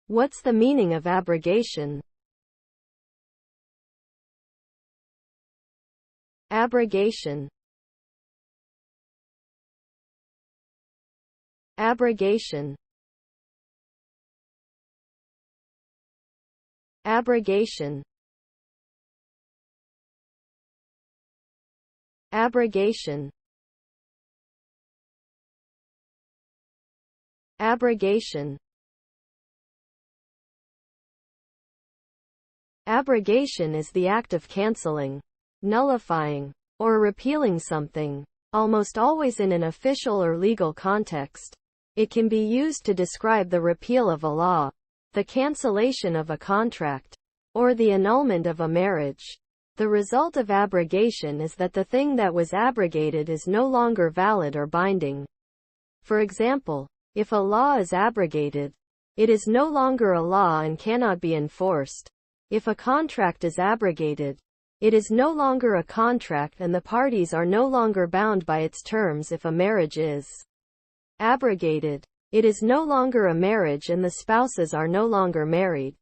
What's the meaning of abrogation? Abrogation. Abrogation. Abrogation. Abrogation. Abrogation. Abrogation is the act of canceling, nullifying, or repealing something, almost always in an official or legal context. It can be used to describe the repeal of a law, the cancellation of a contract, or the annulment of a marriage. The result of abrogation is that the thing that was abrogated is no longer valid or binding. For example, if a law is abrogated, it is no longer a law and cannot be enforced. If a contract is abrogated, it is no longer a contract and the parties are no longer bound by its terms. If a marriage is abrogated, it is no longer a marriage and the spouses are no longer married.